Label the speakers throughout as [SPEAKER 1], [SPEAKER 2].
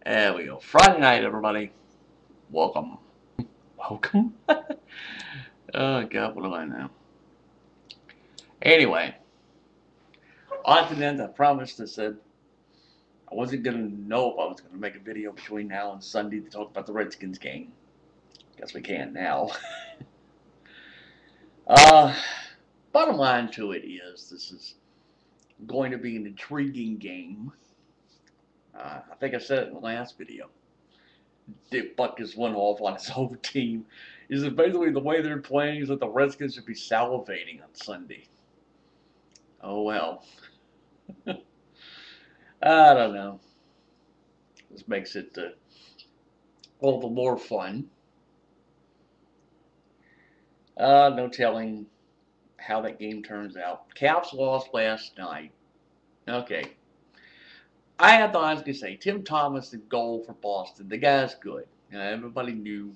[SPEAKER 1] There we go. Friday night, everybody. Welcome. Welcome? Oh, God, what do I know? Anyway, on to the end, I promised. I said I wasn't going to know if I was going to make a video between now and Sunday to talk about the Redskins game. Guess we can now. uh, Bottom line to it is this is going to be an intriguing game. I think I said it in the last video. Dick Buck is one off on his whole team. Is it basically the way they're playing is that the Redskins should be salivating on Sunday? Oh well. I don't know. This makes it all the more fun. No telling how that game turns out. Caps lost last night. Okay. I have to honestly say, Tim Thomas, the goal for Boston, the guy's good. Everybody knew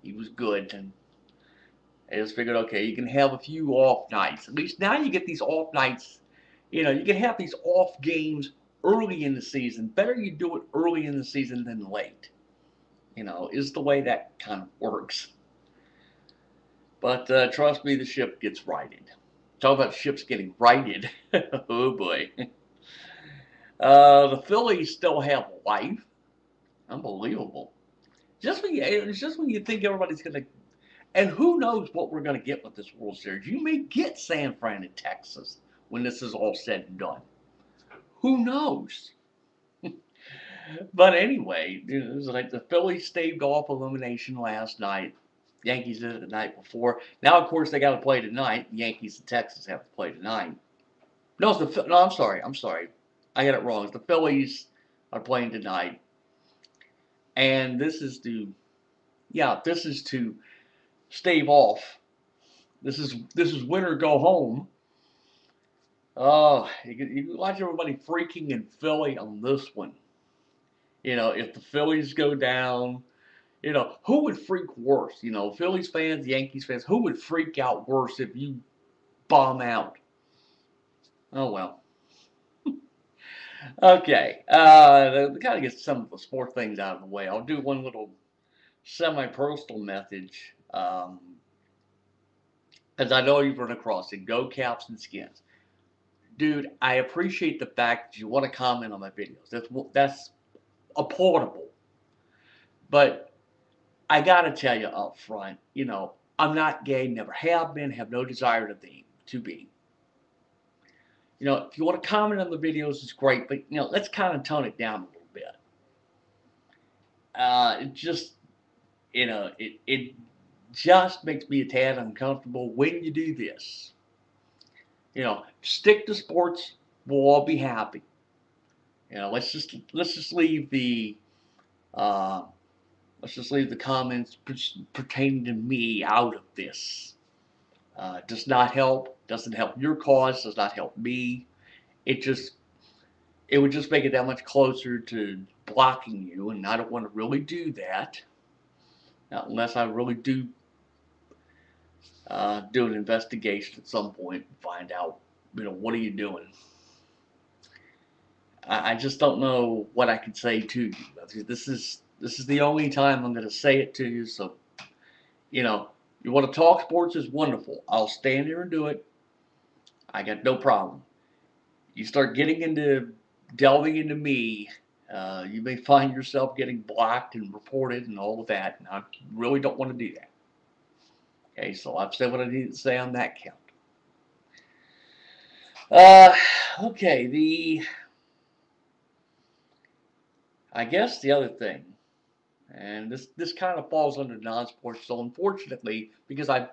[SPEAKER 1] he was good. And I just figured, okay, you can have a few off nights. At least now you get these off nights. You can have these off games early in the season. Better you do it early in the season than late. Is the way that kind of works. But trust me, the ship gets righted. Talk about ships getting righted. Oh boy. The Phillies still have life. Unbelievable. It's just when you think everybody's gonna, and who knows what we're gonna get with this World Series. You may get San Fran and Texas when this is all said and done. Who knows? But anyway, it was like the Phillies staved off elimination last night. Yankees did it the night before. Now, of course, they got to play tonight. The Yankees and Texas have to play tonight. No, I'm sorry. I got it wrong. It's the Phillies are playing tonight, and this is to stave off. This is win or go home. Oh, you watch everybody freaking in Philly on this one. If the Phillies go down, who would freak worse? Phillies fans, Yankees fans, who would freak out worse if you bomb out? Oh, well. Okay. To kind of get some of the sport things out of the way, I'll do one little semi-personal message. As I know you've run across it. Go Caps and Skins. Dude, I appreciate the fact that you want to comment on my videos. That's applaudable. But I gotta tell you up front, I'm not gay, never have been, have no desire to be. If you want to comment on the videos, it's great, but let's kind of tone it down a little bit. It just, it just makes me a tad uncomfortable when you do this. Stick to sports, we'll all be happy. Let's just leave the uh, comments pertaining to me out of this. Does not help. Doesn't help your cause. Does not help me. It just it would just make it that much closer to blocking you, and I don't want to really do that. Not unless I really do an investigation at some point and find out, what are you doing? I just don't know what I can say to you. This is the only time I'm going to say it to you. So, you want to talk sports is wonderful. I'll stand here and do it. I got no problem. You start getting into delving into me, you may find yourself getting blocked and reported and all of that. And I really don't want to do that. Okay, so I've said what I need to say on that count. Uh, okay, I guess the other thing, and this kind of falls under non-sports. So unfortunately, because I'll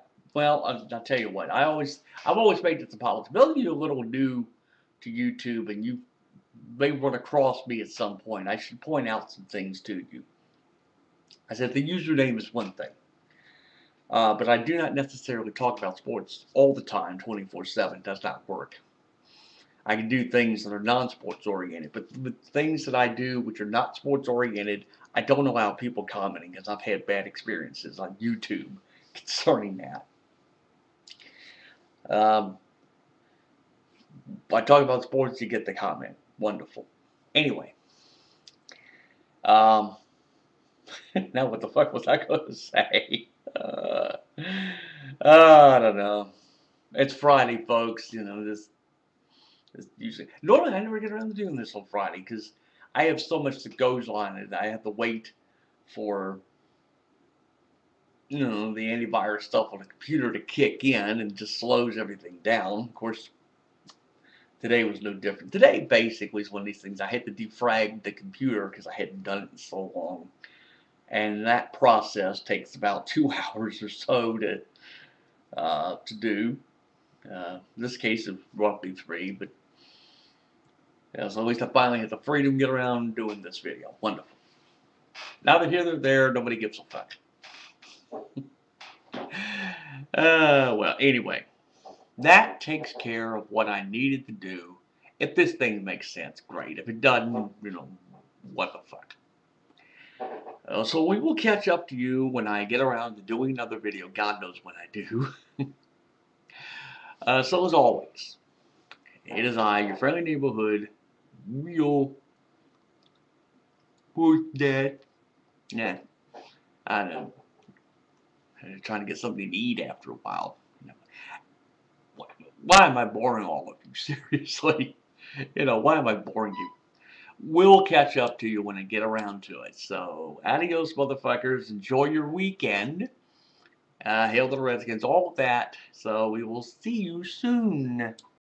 [SPEAKER 1] tell you what, I've always made this a policy. Those of you a little new to YouTube and you may run across me at some point, I should point out some things to you. I said the username is one thing, but I do not necessarily talk about sports all the time, 24/7. Does not work. I can do things that are non-sports oriented, but the things that I do which are not sports oriented, I don't allow people commenting because I've had bad experiences on YouTube concerning that. I talk about sports, you get the comment. Wonderful. Anyway, Um, now what the fuck was I going to say? I don't know. It's Friday, folks. You know, this usually normally I never get around to doing this on Friday because I have so much that goes on and I have to wait for the antivirus stuff on the computer to kick in and just slows everything down. Of course, today was no different. Today basically is one of these things. I had to defrag the computer because I hadn't done it in so long, and that process takes about 2 hours or so to do. In this case, it's roughly 3, but yeah, so at least I finally had the freedom to get around doing this video. Wonderful. Now that here they're there, nobody gives a fuck. Well, anyway, that takes care of what I needed to do. If this thing makes sense, great. If it doesn't, what the fuck. So we will catch up to you when I get around to doing another video. God knows when I do. So as always, it is I, your friendly neighborhood, real who's dead. Yeah, I know. I'm trying to get something to eat after a while. Why am I boring all of you? Seriously. Why am I boring you? We'll catch up to you when I get around to it. So, adios, motherfuckers. Enjoy your weekend. Hail to the Redskins, all of that. So, we will see you soon.